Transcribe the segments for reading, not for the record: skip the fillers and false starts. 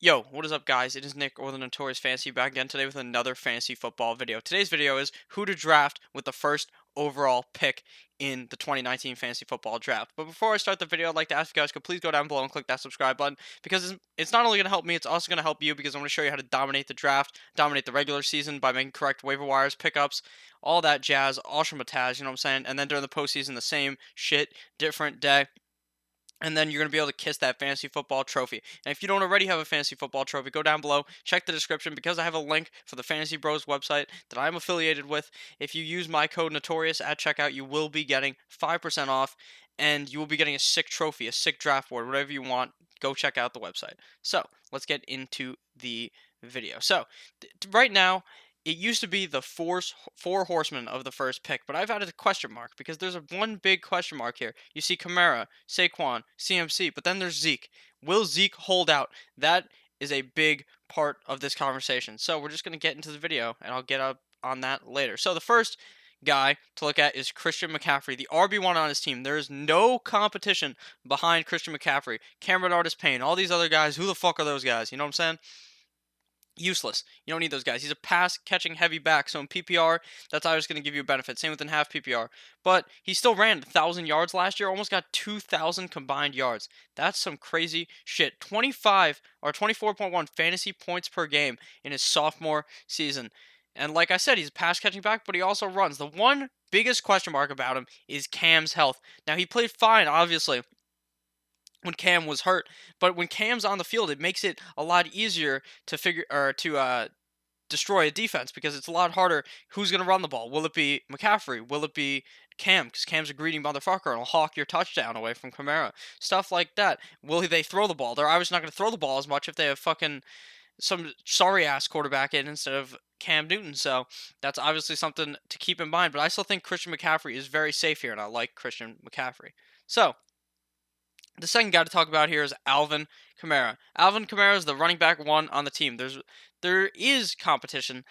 Yo, what is up, guys? It is Nick, or the Notorious Fantasy, back again today with another fantasy football video. Today's video is who to draft with the first overall pick in the 2019 fantasy football draft. But before I start the video, I'd like to ask you guys to please go down below and click that subscribe button, because it's not only going to help me, it's also going to help you, because I'm going to show you how to dominate the draft, dominate the regular season by making correct waiver wires, pickups, all that jazz, awesome-mataz, you know what I'm saying? And then during the postseason, the same shit, different day. And then you're going to be able to kiss that fantasy football trophy. And if you don't already have a fantasy football trophy, go down below, check the description, because I have a link for the Fantasy Bros website that I'm affiliated with. If you use my code Notorious at checkout, you will be getting 5% off, and you will be getting a sick trophy, a sick draft board, whatever you want. Go check out the website. So let's get into the video. So right now, it used to be the four horsemen of the first pick, but I've added a question mark because there's one big question mark here. You see Kamara, Saquon, CMC, but then there's Zeke. Will Zeke hold out? That is a big part of this conversation. So we're just going to get into the video, and I'll get up on that later. So the first guy to look at is Christian McCaffrey, the RB1 on his team. There is no competition behind Christian McCaffrey. Cameron Artis-Payne, all these other guys, who the fuck are those guys? You know what I'm saying? Useless. You don't need those guys. He's a pass catching heavy back. So in PPR, that's always going to give you a benefit. Same with in half PPR. But he still ran 1,000 yards last year. Almost got 2,000 combined yards. That's some crazy shit. 25 or 24.1 fantasy points per game in his sophomore season. And like I said, he's a pass catching back, but he also runs. The one biggest question mark about him is Cam's health. Now, he played fine, obviously, when Cam was hurt, but when Cam's on the field, it makes it a lot easier to destroy a defense, because it's a lot harder. Who's going to run the ball? Will it be McCaffrey? Will it be Cam? Because Cam's a greedy motherfucker and will hawk your touchdown away from Kamara. Stuff like that. Will they throw the ball? They're obviously not going to throw the ball as much if they have fucking some sorry ass quarterback in instead of Cam Newton. So that's obviously something to keep in mind. But I still think Christian McCaffrey is very safe here, and I like Christian McCaffrey. So the second guy to talk about here is Alvin Kamara. Alvin Kamara is the running back one on the team. There is competition.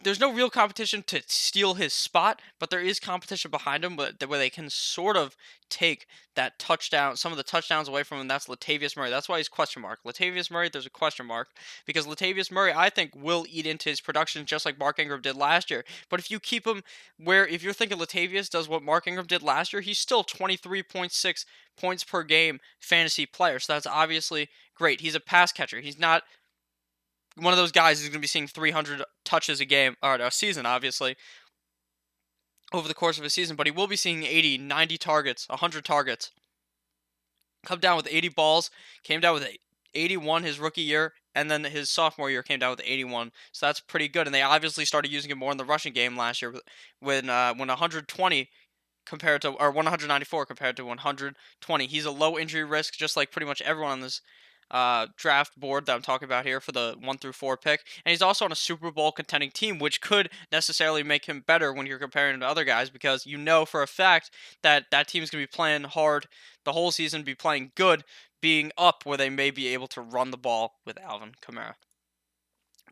There's no real competition to steal his spot, but there is competition behind him, where they can sort of take that touchdown, some of the touchdowns away from him. That's Latavius Murray. That's why he's question mark. Latavius Murray, there's a question mark, because Latavius Murray, I think, will eat into his production just like Mark Ingram did last year. But if you keep him if you're thinking Latavius does what Mark Ingram did last year, he's still 23.6 points per game fantasy player. So that's obviously great. He's a pass catcher. He's not one of those guys who's going to be seeing 300 touches a game, or a season, obviously, over the course of a season, but he will be seeing 80, 90 targets, 100 targets. Come down with 80 balls, came down with 81 his rookie year, and then his sophomore year came down with 81. So that's pretty good, and they obviously started using him more in the rushing game last year when 120 compared to, or 194 compared to 120. He's a low injury risk, just like pretty much everyone on this draft board that I'm talking about here for the 1 through 4 pick. And he's also on a Super Bowl contending team, which could necessarily make him better when you're comparing him to other guys, because you know for a fact that that team is going to be playing hard the whole season, be playing good, being up where they may be able to run the ball with Alvin Kamara.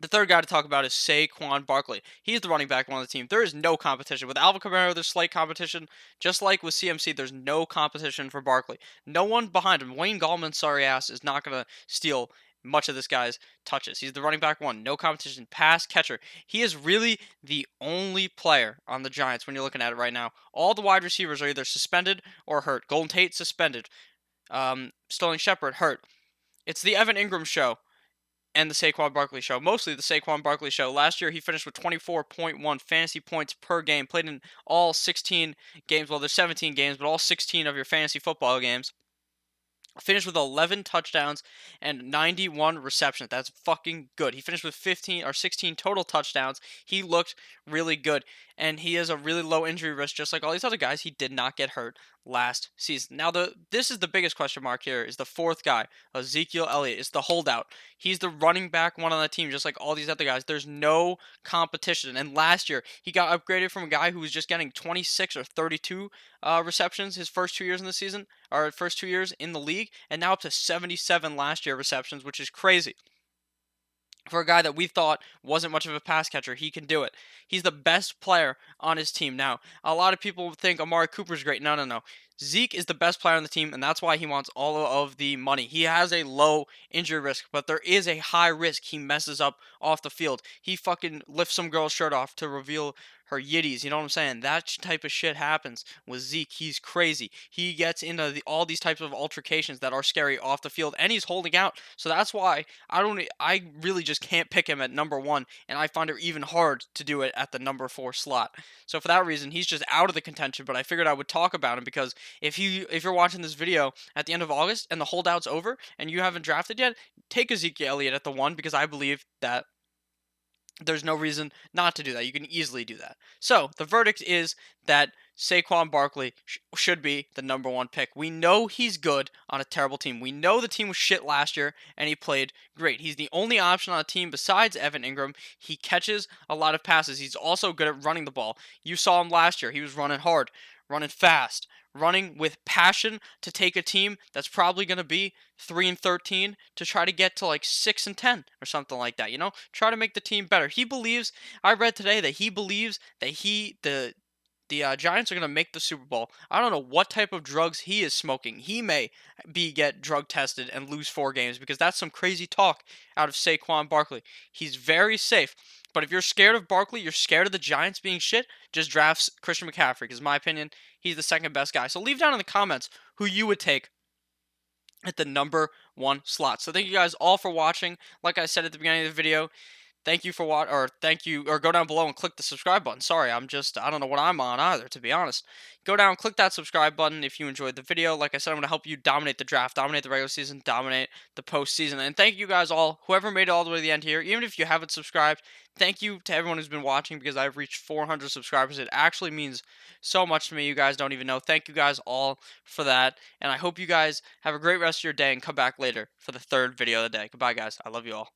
The third guy to talk about is Saquon Barkley. He's the running back one on the team. There is no competition. With Alvin Kamara, there's slight competition. Just like with CMC, there's no competition for Barkley. No one behind him. Wayne Gallman's sorry ass is not going to steal much of this guy's touches. He's the running back one. No competition. Pass catcher. He is really the only player on the Giants when you're looking at it right now. All the wide receivers are either suspended or hurt. Golden Tate suspended. Sterling Shepard hurt. It's the Evan Ingram show and the Saquon Barkley show. Mostly the Saquon Barkley show. Last year, he finished with 24.1 fantasy points per game. Played in all 16 games. Well, there's 17 games, but all 16 of your fantasy football games. Finished with 11 touchdowns and 91 receptions. That's fucking good. He finished with 15 or 16 total touchdowns. He looked really good. And he has a really low injury risk, just like all these other guys. He did not get hurt last season. Now, this is the biggest question mark here, is the fourth guy, Ezekiel Elliot. It's the holdout. He's the running back one on the team, just like all these other guys. There's no competition. And last year, he got upgraded from a guy who was just getting 26 or 32 receptions his first 2 years in the season, or first 2 years in the league, and now up to 77 last year receptions, which is crazy. For a guy that we thought wasn't much of a pass catcher, he can do it. He's the best player on his team. Now, a lot of people think Amari Cooper's great. No, no, no. Zeke is the best player on the team, and that's why he wants all of the money. He has a low injury risk, but there is a high risk he messes up off the field. He fucking lifts some girl's shirt off to reveal her yitties. You know what I'm saying? That type of shit happens with Zeke. He's crazy. He gets into all these types of altercations that are scary off the field, and he's holding out. So that's why I really just can't pick him at number one, and I find it even hard to do it at the number four slot. So for that reason, he's just out of the contention. But I figured I would talk about him because if you're watching this video at the end of August and the holdout's over and you haven't drafted yet, take Ezekiel Elliott at the one because I believe that there's no reason not to do that. You can easily do that. So the verdict is that Saquon Barkley should be the number one pick. We know he's good on a terrible team. We know the team was shit last year and he played great. He's the only option on a team besides Evan Ingram. He catches a lot of passes. He's also good at running the ball. You saw him last year. He was running hard, running fast, running with passion to take a team that's probably going to be 3-13 to try to get to like 6-10 or something like that. Try to make the team better. He believes. I read today that he believes that the Giants are going to make the Super Bowl. I don't know what type of drugs he is smoking. He may get drug tested and lose 4 games because that's some crazy talk out of Saquon Barkley. He's very safe. But if you're scared of Barkley, you're scared of the Giants being shit, just drafts Christian McCaffrey because, in my opinion, he's the second best guy. So leave down in the comments who you would take at the number one slot. So thank you guys all for watching. Like I said at the beginning of the video, thank you for or go down below and click the subscribe button. Sorry, I don't know what I'm on either, to be honest. Go down, click that subscribe button if you enjoyed the video. Like I said, I'm going to help you dominate the draft, dominate the regular season, dominate the postseason. And thank you guys all, whoever made it all the way to the end here, even if you haven't subscribed. Thank you to everyone who's been watching because I've reached 400 subscribers. It actually means so much to me. You guys don't even know. Thank you guys all for that. And I hope you guys have a great rest of your day and come back later for the third video of the day. Goodbye, guys. I love you all.